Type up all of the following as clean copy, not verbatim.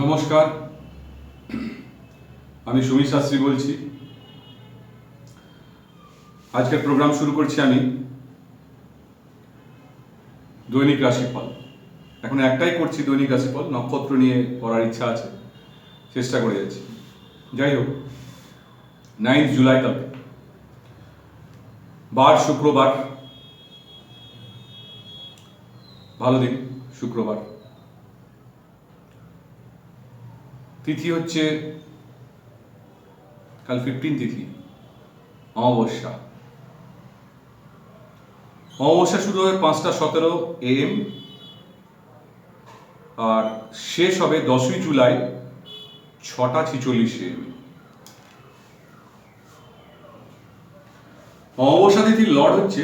নমস্কার, আমি সুমিত শাস্ত্রী বলছি। আজকের প্রোগ্রাম শুরু করছি আমি দৈনিক রাশিফল। এখন একটাই করছি দৈনিক রাশিফল, নক্ষত্র নিয়ে করার ইচ্ছা আছে, চেষ্টা করে যাচ্ছি। যাই হোক, 9 জুলাই কালকে, বার শুক্রবার, ভালো দিন শুক্রবার। তিথি হচ্ছে কাল 15 তিথি, অমাবস্যা। অমাবস্যা শুরু হবে 5:17 AM আর শেষ হবে 10ই জুলাই 6:46 AM। অমাবস্যা তিথির লর্ড হচ্ছে,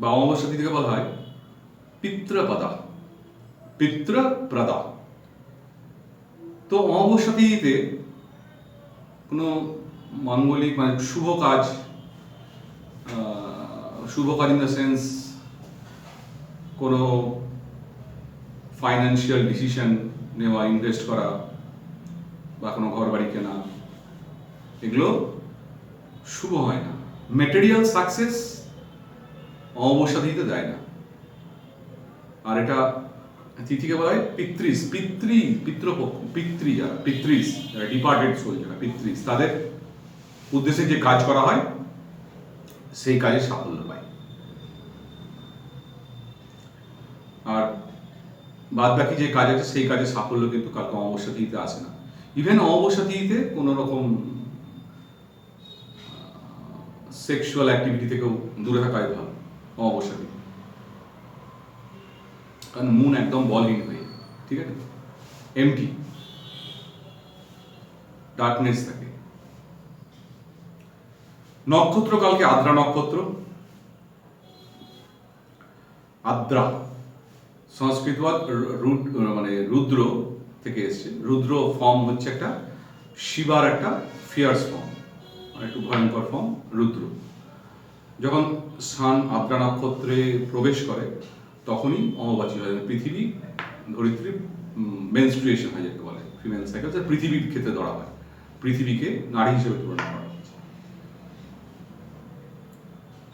বা অমাবস্যা তিথিকে বলা হয় পিতৃপ্রদা। পিতৃপ্রদা। তো অমাবস্যা তিথিতে কোনো মাঙ্গলিক মানে শুভ কাজ ইন দ্য সেন্স কোনো ফাইন্যান্সিয়াল ডিসিশন নেওয়া, ইনভেস্ট করা বা কোনো ঘর বাড়ি কেনা, এগুলো শুভ হয় না। মেটেরিয়াল সাকসেস অমাবস্যা তিথিতে দেয় না। আর এটা তিথিকে বলা হয় পিতৃস, ডিপার্টেড সোল, যারা পিতৃস, তাদের উদ্দেশ্যে যে কাজ করা হয় সেই কাজে সাফল্য পায়। আর বাদ বাকি যে কাজ আছে সেই কাজে সাফল্য কিন্তু কালকে অমাবস্যা তিথিতে আসে না। ইভেন অমাবস্যা তিথিতে কোনো রকম সেক্সুয়াল অ্যাক্টিভিটি থেকেও দূরে থাকাই ভালো অমাবস্যা তিথি, কারণ মুন একদম বলহীন হয়ে, ঠিক আছে, এমটি, ডার্কনেস থাকে। নক্ষত্র কালকে আদ্রা নক্ষত্র। আদ্রা সংস্কৃত মানে রুদ্র থেকে এসছে। রুদ্র ফর্ম হচ্ছে একটা শিবার একটা ফিয়ার্স ফর্ম, একটু ভয়ঙ্কর ফর্ম রুদ্র। যখন সান আদ্রা নক্ষত্রে প্রবেশ করে তখনই অমাবাস্যা হয়, পৃথিবী ধরিত্রী মেনস্ট্রুয়েশন হয়, যাকে বলে ফিমেল সাইকেল। পৃথিবীর ক্ষেত্রে ধরা হয়, পৃথিবীকে নারী হিসেবে তুলনা করা হচ্ছে,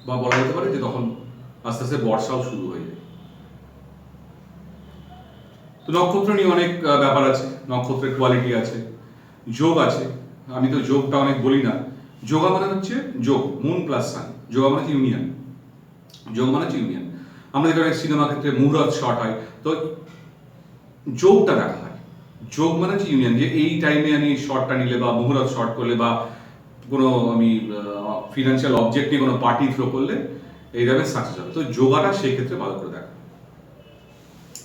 বা বলা যেতে পারে যে তখন আস্তে আস্তে বর্ষাও শুরু হয়ে যায়। তো নক্ষত্র নিয়ে অনেক ব্যাপার আছে, নক্ষত্রের কোয়ালিটি আছে, যোগ আছে। আমি তো যোগটা অনেক বলি না। যোগা মানে হচ্ছে যোগ, মুন প্লাস সান। যোগা মানে হচ্ছে ইউনিয়ন, যোগ মানে হচ্ছে ইউনিয়ন। আমরা যেখানে সিনেমা ক্ষেত্রে মুহূর্ত শট হয়, তো যোগটা দেখা হয়। যোগ মানে হচ্ছে ইউনিয়ন, যে এই টাইমে আমি শটটা নিলে বা মুহূর্ত শট করলে বা কোনো আমি ফিনান্সিয়াল অবজেক্ট নিয়ে কোনো পার্টি থ্রো করলে এইভাবে সাকসেস হবে। তো যোগাটা সেই ক্ষেত্রে ভালো করে দেখা।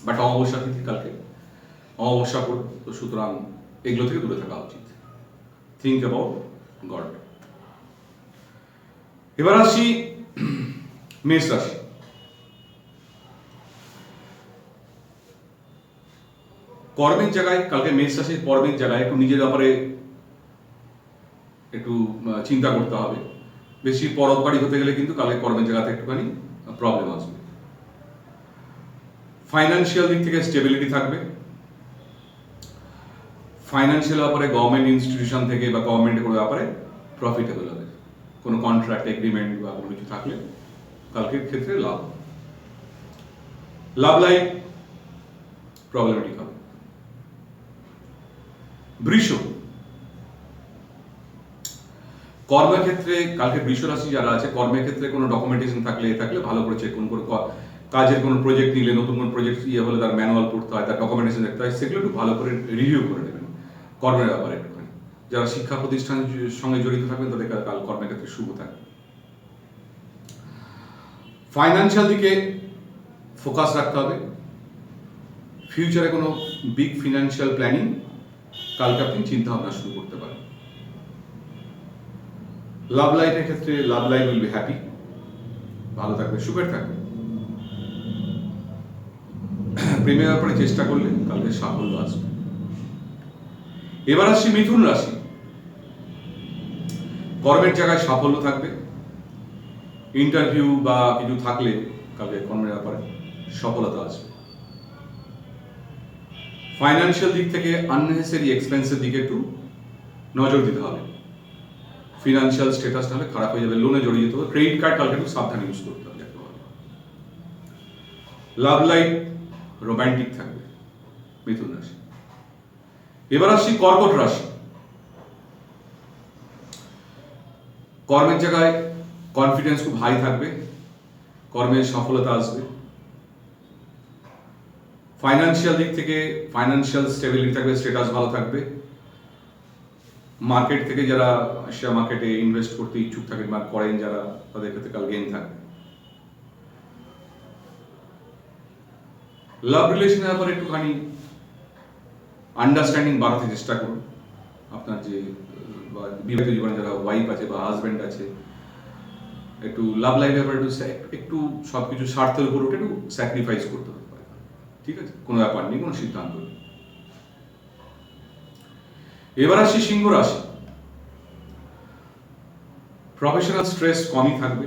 বাট অমাবস্যা তিথি কালকে, অমাবস্যা করে, তো সুতরাং এগুলো থেকে দূরে থাকা উচিত। Think about god. এবার আসি মেষ রাশি। কর্মের জায়গায় কালকে মেষ রাশির কর্মের জায়গায় একটু নিজের ব্যাপারে একটু চিন্তা করতে হবে। বেশি পরোপকারী হতে গেলে কিন্তু কালকে কর্মের জায়গাতে একটুখানি প্রবলেম আসবে। ফাইন্যান্সিয়াল দিক থেকে স্টেবিলিটি থাকবে। ফাইন্যান্সিয়াল ব্যাপারে গভর্নমেন্ট ইনস্টিটিউশন থেকে বা গভর্নমেন্টের কোনো ব্যাপারে প্রফিটেবল হবে। কোনো কন্ট্রাক্ট এগ্রিমেন্ট বা কোনো কিছু থাকলে কালকের ক্ষেত্রে লাভ। লাভ লাইফ প্রবলেমেটিক হবে। বৃষ, কর্মক্ষেত্রে কালকে বৃষ রাশি যারা আছে, কর্মক্ষেত্রে কোনো ডকুমেন্টেশন থাকলে ভালো করে চেক করুন। কোনো কাজের কোনো প্রজেক্ট নিলে, নতুন কোনো প্রজেক্ট হলে তার ম্যানুয়াল পড়তে হয়, তার ডকুমেন্টেশন দেখতে হয়, সেগুলো একটু ভালো করে রিভিউ করে নেবেন কর্মের ব্যাপারে একটুখানি। যারা শিক্ষা প্রতিষ্ঠানের সঙ্গে জড়িত থাকবেন তাদের কাল কর্মের ক্ষেত্রে শুভ থাকবে। ফাইন্যান্সিয়াল দিকে ফোকাস রাখতে হবে। ফিউচারে কোনো বিগ ফিনান্সিয়াল প্ল্যানিং কালকে আপনি চিন্তা ভাবনা শুরু করতে পারেন। লাভ লাইফের ক্ষেত্রে love life will be happy, ভালো থাকবে, সুখের থাকবে। প্রেমের ব্যাপারে চেষ্টা করলে কালকে সাফল্য আসবে। এবার আসছি মিথুন রাশি। কর্মের জায়গায় সাফল্য থাকবে। ইন্টারভিউ বা কিছু থাকলে কালকে কর্মের ব্যাপারে সফলতা আসবে। ফাইন্যান্সিয়াল দিক থেকে আননেসেসারি এক্সপেন্সের দিকে একটু নজর দিতে হবে। ফিনান্সিয়াল স্ট্যাটাস তাহলে খারাপ হয়ে যাবে, লোনে জড়িয়ে যেতে হবে। ক্রেডিট কার্ড কালকে একটু সাবধানে ইউজ করতে হবে। লাভ লাইফ রোমান্টিক থাকবে মিথুন রাশি। এবার আসছি কর্কট রাশি। কর্মের জায়গায় কনফিডেন্স খুব হাই থাকবে, কর্মের সফলতা আসবে। ফাইন্যান্সিয়াল দিক থেকে ফাইন্যান্সিয়াল স্টেবিলিটি থাকবে, স্ট্যাটাস ভালো থাকবে। মার্কেট থেকে যারা শেয়ার মার্কেটে ইনভেস্ট করতে ইচ্ছুক থাকেন বা করেন যারা, তাদের ক্ষেত্রে কাল গেইন থাকবে। লাভ রিলেশনের ব্যাপারে একটুখানি আন্ডারস্ট্যান্ডিং বাড়াতে চেষ্টা করুন। আপনার যে বিবাহিত জীবনে যারা ওয়াইফ আছে বা হাজব্যান্ড আছে, একটু লাভ লাইফের ব্যাপারে একটু সবকিছু স্বার্থের উপর উঠে একটু স্যাক্রিফাইস করতে হবে, ঠিক আছে? কোনো ব্যাপার নেই, কোনো সিদ্ধান্ত নেই। এবার আসি সিংহ রাশি। প্রফেশনাল স্ট্রেস কমই থাকবে,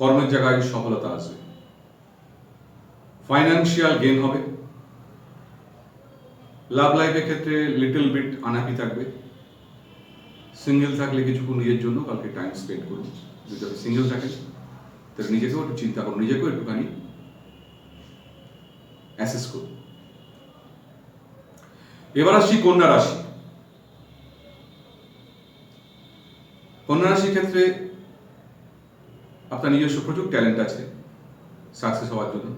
কর্মের জায়গায় সফলতা আসবে, ফাইন্যান্সিয়াল গেইন হবে। লাভ লাইফের ক্ষেত্রে লিটল বিট আনহ্যাপি থাকবে। সিঙ্গেল থাকলে কিছুক্ষণ নিজের জন্য কালকে টাইম স্পেন্ড করুন। যদি আপনি সিঙ্গেল থাকেন তাহলে নিজেকেও একটু চিন্তা করুন, নিজেকেও একটুখানি অ্যাসেস করুন। এবার আসছি কন্যা রাশি। কন্যা রাশির ক্ষেত্রে আপনার নিজস্ব প্রচুর ট্যালেন্ট আছে সাকসেস হওয়ার জন্য,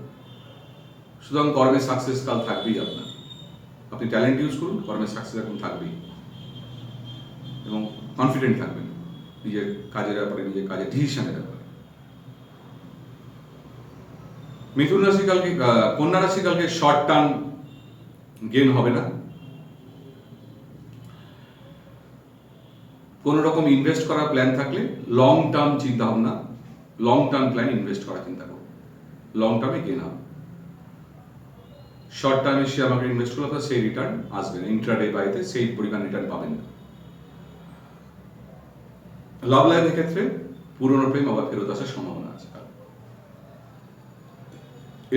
সুতরাং কর্মের সাকসেস কাল থাকবেই আপনার। আপনি ট্যালেন্ট ইউজ করুন, কর্মের সাকসেস এখন থাকবেই, এবং কনফিডেন্ট থাকবেন নিজের কাজের ব্যাপারে, নিজের কাজের ডিসিশনের ব্যাপারে। মিথুন রাশি কালকে, কন্যা রাশি কালকে শর্ট টার্ম গেইন হবে না। কোন রকম ইনভেস্ট করার প্ল্যান থাকলে লং টার্ম চিন্তা ভাবনা, লং টার্ম প্ল্যান ইনভেস্ট করার চিন্তা করুন, লং টার্মে গেইন হবে। শর্ট টার্মে শেয়ার মার্কেট ইনভেস্ট করলে আপনার সেই রিটার্ন আসবে না, ইন্ট্রাডে বাইতে সেই পরিমাণ রিটার্ন পাবেন না। লাভ লাইফের ক্ষেত্রে পুরনো প্রেম আবার ফেরত আসার সম্ভাবনা আছে।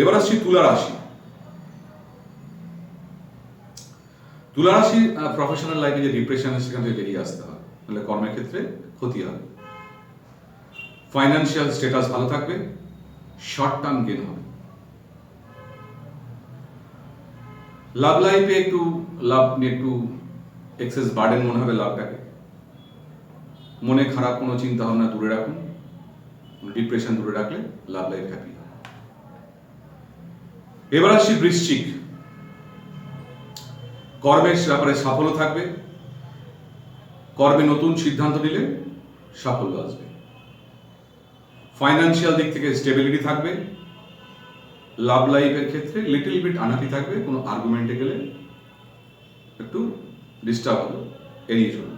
এবার আসছি তুলা রাশি। তুলা রাশি প্রফেশনাল লাইফে যে ডিপ্রেশন সেখান থেকে বেরিয়ে আসতে হবে, তাহলে কর্মের ক্ষেত্রে ক্ষতি হবে। ফাইন্যান্সিয়াল স্ট্যাটাস ভালো থাকবে, শর্ট টার্ম গেইন হবে। লাভ লাইফে একটু লাভ নিয়ে একটু এক্সেস বার্ডেন মনে হবে লাভটাকে। মনে খারাপ কোনো চিন্তা ভাবনা দূরে রাখুন, ডিপ্রেশন দূরে রাখলে লাভ লাইফ হ্যাপি। এবার আসছি বৃশ্চিক। কর্মের ব্যাপারে সাফল্য থাকবে, কর্মে নতুন সিদ্ধান্ত নিলে সাফল্য আসবে। ফাইন্যান্সিয়াল দিক থেকে স্টেবিলিটি থাকবে। লাভ লাইফের ক্ষেত্রে লিটল বিট আনহ্যাপি থাকবে, কোনো আর্গুমেন্টে গেলে একটু ডিস্টার্ব হবে, এড়িয়ে চলবে।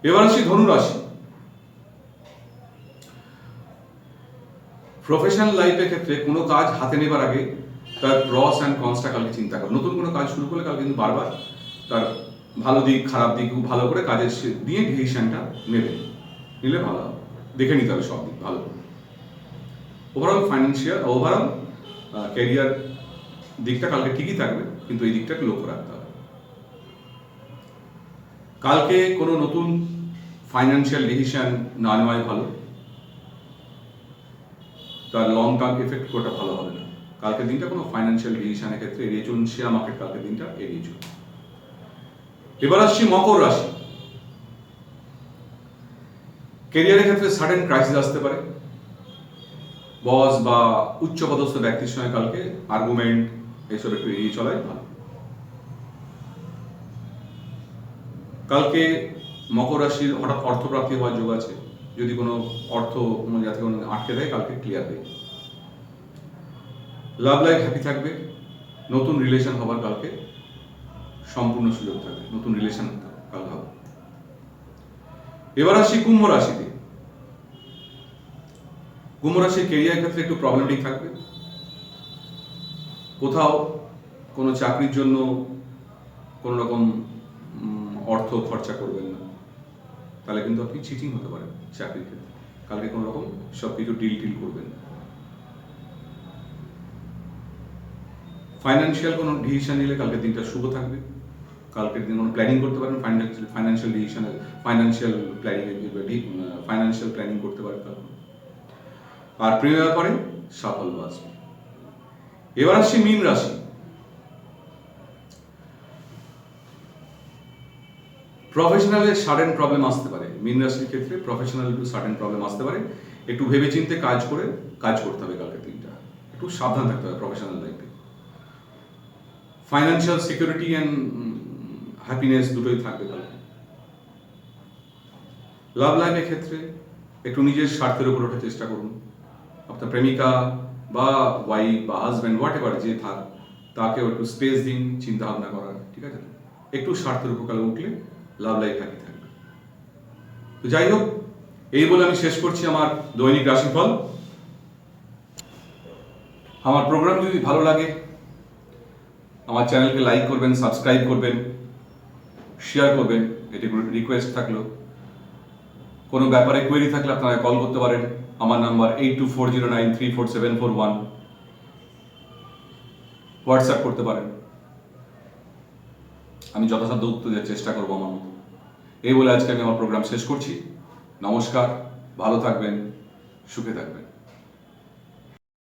এবার আসি ধনু রাশি। প্রফেশনাল লাইফের ক্ষেত্রে কোনো কাজ হাতে নেবার আগে তার প্রস অ্যান্ড কনসটা কালকে চিন্তা করুন। নতুন কোনো কাজ শুরু করলে কাল কিন্তু বারবার তার ভালো দিক খারাপ দিক ভালো করে কাজের দিয়ে ডিসিশনটা নিলে ভালো হবে, দেখে নিতে হবে সব দিক ভালো। ওভারঅল ফাইন্যান্সিয়াল, ওভারঅল ক্যারিয়ার দিকটা কালকে ঠিকই থাকবে, কিন্তু এই দিকটাকে লক্ষ্য রাখতে হবে। কালকে কোনো নতুন ফাইন্যান্সিয়াল ডিসিশন না নেওয়াই ভালো, তার লং টার্ম এফেক্ট কোটা ভালো হবে না। কালকের দিনটা কোনো ফাইন্যান্সিয়াল ডিসিশনের ক্ষেত্রে এড়িয়ে চলুন, শেয়ার মার্কেট কালকের দিনটা এড়িয়ে চলুন। এবার আসছি মকর রাশি। ক্যারিয়ারের ক্ষেত্রে সাডেন ক্রাইসিস আসতে পারে, বস বা উচ্চপদস্থ ব্যক্তির সঙ্গে কালকে আর্গুমেন্ট এসব একটু এড়িয়ে চলাই ভালো। কালকে মকর রাশির হঠাৎ অর্থপ্রাপ্তি হওয়ার যোগ আছে, যদি কোনো অর্থ যাতে কোনো আটকে দেয় কালকে ক্লিয়ার হয়ে। লাভ লাইফ হ্যাপি থাকবে, নতুন রিলেশন হবার কালকে সম্পূর্ণ সুযোগ থাকবে, নতুন রিলেশন কাল হবে। এবার আসি কুম্ভ রাশিতে। কুম্ভ রাশির ক্যারিয়ার ক্ষেত্রে একটু প্রবলেমেটিক থাকবে, কোথাও কোনো চাকরির জন্য কোনো রকম অর্থ খরচা করবেন না, তাহলে কিন্তু আপনি চিটিং হতে পারেন চাকরির ক্ষেত্রে। কালকে কোনো রকম সব কিছু ডিল করবেন না। ফাইন্যান্সিয়াল কোনো ডিসিশন নিলে কালকের দিনটা শুভ থাকবে। কালকের দিন কোনো প্ল্যানিং করতে পারেন, ফাইন্যান্সিয়াল ডিসিশনে ফাইন্যান্সিয়াল প্ল্যানিং করতে পারেন কালকে। আর প্রিয় ব্যাপারে সাফল্য আসবে। এবার আসছি মীন রাশি। প্রফেশনালের সাডেন প্রবলেম আসতে পারে। মীন রাশির ক্ষেত্রে প্রফেশনাল একটু সাডেন প্রবলেম আসতে পারে। একটু ভেবেচিন্তে কাজ করতে হবে কালকের দিনটা। একটু সাবধান থাকতে হবে প্রফেশনাল লাইফে। ফাইন্যান্সিয়াল সিকিউরিটি অ্যান্ড হ্যাপিনেস দুটোই থাকবে কালকে। লাভ লাইফের ক্ষেত্রে একটু নিজের স্বার্থের উপর ওঠার চেষ্টা করুন। আপনার প্রেমিকা বা ওয়াইফ বা হাজব্যান্ড হোয়াট এভার যে থাক, তাকেও একটু স্পেস দিন চিন্তা ভাবনা করার, ঠিক আছে? একটু স্বার্থের উপর কালে উঠলে লাভ লাইফ হ্যাপি থাকবে। তো যাই হোক, এই বলে আমি শেষ করছি আমার দৈনিক রাশিফল। আমার প্রোগ্রাম যদি ভালো লাগে আমার চ্যানেলকে লাইক করবেন, সাবস্ক্রাইব করবেন, শেয়ার করবেন, এটি রিকোয়েস্ট থাকলো। কোনো ব্যাপারে কোয়েরি থাকলে আপনারা কল করতে পারেন। আমার নাম্বার 8240934741। হোয়াটসঅ্যাপ করতে পারেন, আমি যথাসাধ্য উত্তর দেওয়ার চেষ্টা করবো আমার মতো। এই বলে আজকে আমি আমার প্রোগ্রাম শেষ করছি। নমস্কার, ভালো থাকবেন, সুখে থাকবেন।